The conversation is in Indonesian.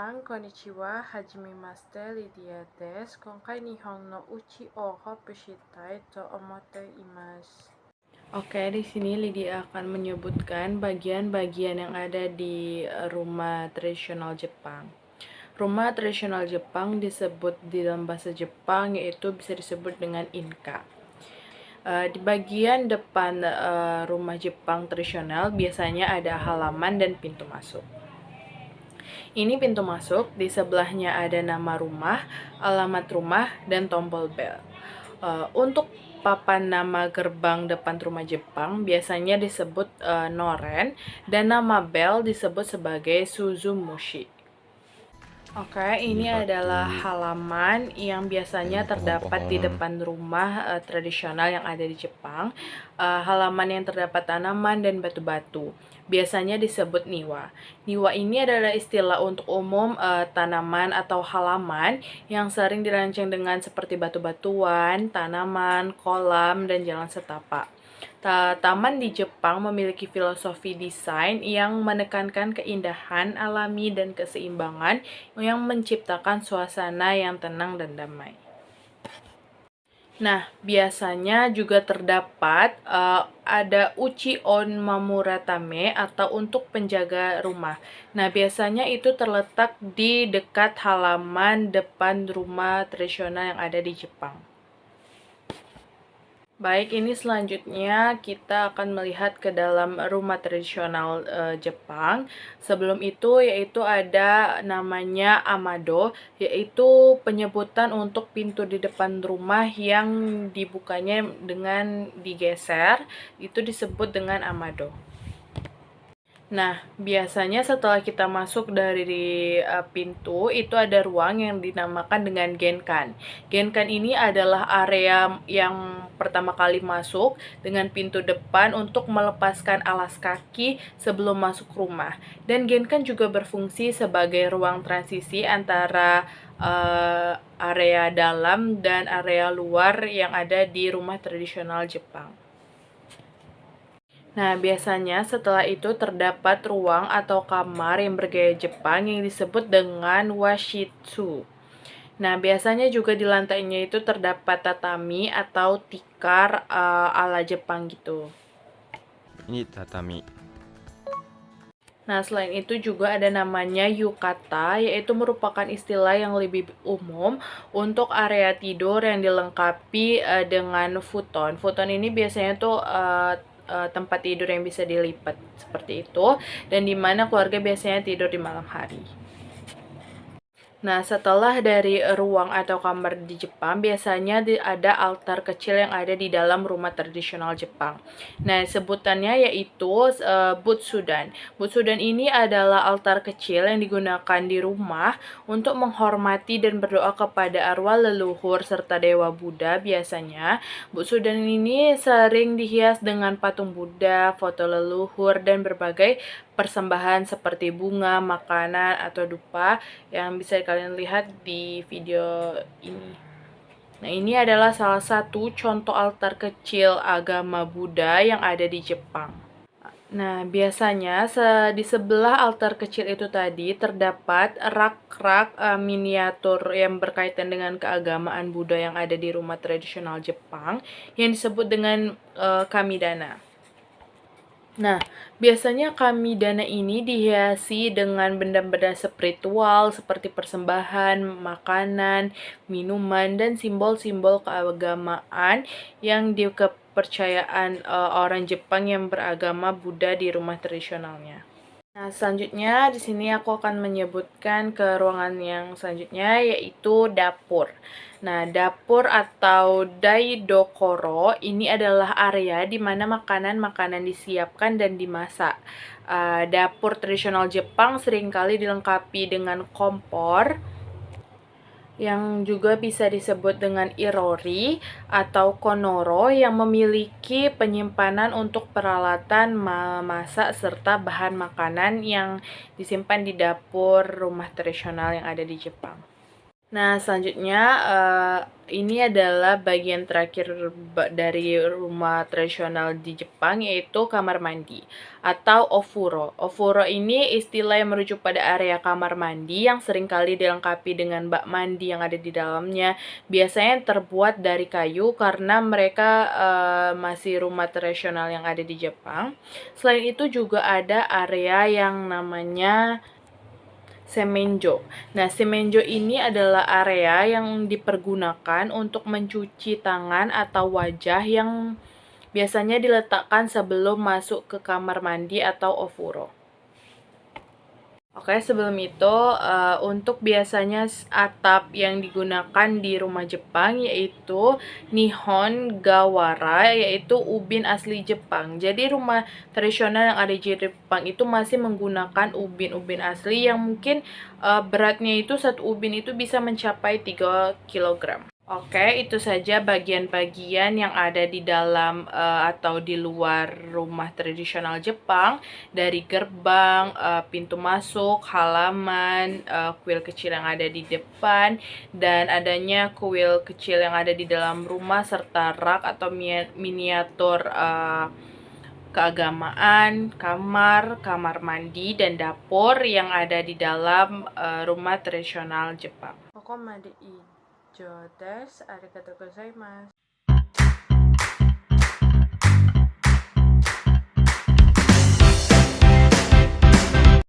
さん、こんにちは。はじめまして、リディアです。今回日本のuchi o hopushitai to omote imasu. Oke, di sini Lydia akan menyebutkan bagian-bagian yang ada di rumah tradisional Jepang. Rumah tradisional Jepang disebut di dalam bahasa Jepang yaitu bisa disebut dengan inka. Di bagian depan rumah Jepang tradisional biasanya ada halaman dan pintu masuk. Ini pintu masuk, di sebelahnya ada nama rumah, alamat rumah, dan tombol bel. Untuk papan nama gerbang depan rumah Jepang biasanya disebut noren, dan nama bel disebut sebagai suzumushi. Oke, ini adalah halaman yang biasanya terdapat di depan rumah tradisional yang ada di Jepang. Halaman yang terdapat tanaman dan batu-batu. Biasanya disebut niwa. Niwa ini adalah istilah untuk umum tanaman atau halaman yang sering dirancang dengan seperti batu-batuan, tanaman, kolam, dan jalan setapak. Taman di Jepang memiliki filosofi desain yang menekankan keindahan alami dan keseimbangan yang menciptakan suasana yang tenang dan damai. Nah, biasanya juga terdapat ada uchi on mamuratame atau untuk penjaga rumah. Nah, biasanya itu terletak di dekat halaman depan rumah tradisional yang ada di Jepang. Baik, ini selanjutnya kita akan melihat ke dalam rumah tradisional Jepang. Sebelum itu yaitu ada namanya amado, yaitu penyebutan untuk pintu di depan rumah yang dibukanya dengan digeser, itu disebut dengan amado. Nah, biasanya setelah kita masuk dari pintu, itu ada ruang yang dinamakan dengan genkan. Genkan ini adalah area yang pertama kali masuk dengan pintu depan untuk melepaskan alas kaki sebelum masuk rumah. Dan genkan juga berfungsi sebagai ruang transisi antara area dalam dan area luar yang ada di rumah tradisional Jepang. Nah, biasanya setelah itu terdapat ruang atau kamar yang bergaya Jepang yang disebut dengan washitsu. Nah, biasanya juga di lantainya itu terdapat tatami atau tikar ala Jepang gitu. Ini tatami. Nah, selain itu juga ada namanya yukata, yaitu merupakan istilah yang lebih umum untuk area tidur yang dilengkapi dengan futon. Futon ini biasanya tuh tempat tidur yang bisa dilipat seperti itu, dan dimana keluarga biasanya tidur di malam hari. Nah, setelah dari ruang atau kamar di Jepang, biasanya ada altar kecil yang ada di dalam rumah tradisional Jepang. Nah, sebutannya yaitu butsudan. Butsudan ini adalah altar kecil yang digunakan di rumah untuk menghormati dan berdoa kepada arwah leluhur serta dewa Buddha biasanya. Butsudan ini sering dihias dengan patung Buddha, foto leluhur, dan berbagai persembahan seperti bunga, makanan, atau dupa yang bisa kalian lihat di video ini. Nah, ini adalah salah satu contoh altar kecil agama Buddha yang ada di Jepang. Nah, biasanya di sebelah altar kecil itu tadi terdapat rak-rak miniatur yang berkaitan dengan keagamaan Buddha yang ada di rumah tradisional Jepang yang disebut dengan kamidana. Nah, biasanya kamidana ini dihiasi dengan benda-benda spiritual seperti persembahan, makanan, minuman, dan simbol-simbol keagamaan yang di kepercayaan orang Jepang yang beragama Buddha di rumah tradisionalnya. Nah, selanjutnya di sini aku akan menyebutkan ke ruangan yang selanjutnya yaitu dapur. Nah, dapur atau daidokoro ini adalah area di mana makanan-makanan disiapkan dan dimasak. Dapur tradisional Jepang seringkali dilengkapi dengan kompor, yang juga bisa disebut dengan irori atau konoro yang memiliki penyimpanan untuk peralatan memasak serta bahan makanan yang disimpan di dapur rumah tradisional yang ada di Jepang. Nah, selanjutnya ini adalah bagian terakhir dari rumah tradisional di Jepang, yaitu kamar mandi atau ofuro. Ofuro ini istilah yang merujuk pada area kamar mandi yang seringkali dilengkapi dengan bak mandi yang ada di dalamnya. Biasanya terbuat dari kayu karena mereka masih rumah tradisional yang ada di Jepang. Selain itu juga ada area yang namanya semenjo. Nah, semenjo ini adalah area yang dipergunakan untuk mencuci tangan atau wajah yang biasanya diletakkan sebelum masuk ke kamar mandi atau ofuro. Oke, sebelum itu untuk biasanya atap yang digunakan di rumah Jepang yaitu Nihon Gawara, yaitu ubin asli Jepang. Jadi rumah tradisional yang ada di Jepang itu masih menggunakan ubin-ubin asli yang mungkin beratnya itu satu ubin itu bisa mencapai 3 kg. Oke, itu saja bagian-bagian yang ada di dalam atau di luar rumah tradisional Jepang, dari gerbang, pintu masuk, halaman, kuil kecil yang ada di depan, dan adanya kuil kecil yang ada di dalam rumah, serta rak atau miniatur keagamaan, kamar mandi, dan dapur yang ada di dalam rumah tradisional Jepang. ここまで以上です。ありがとうございます。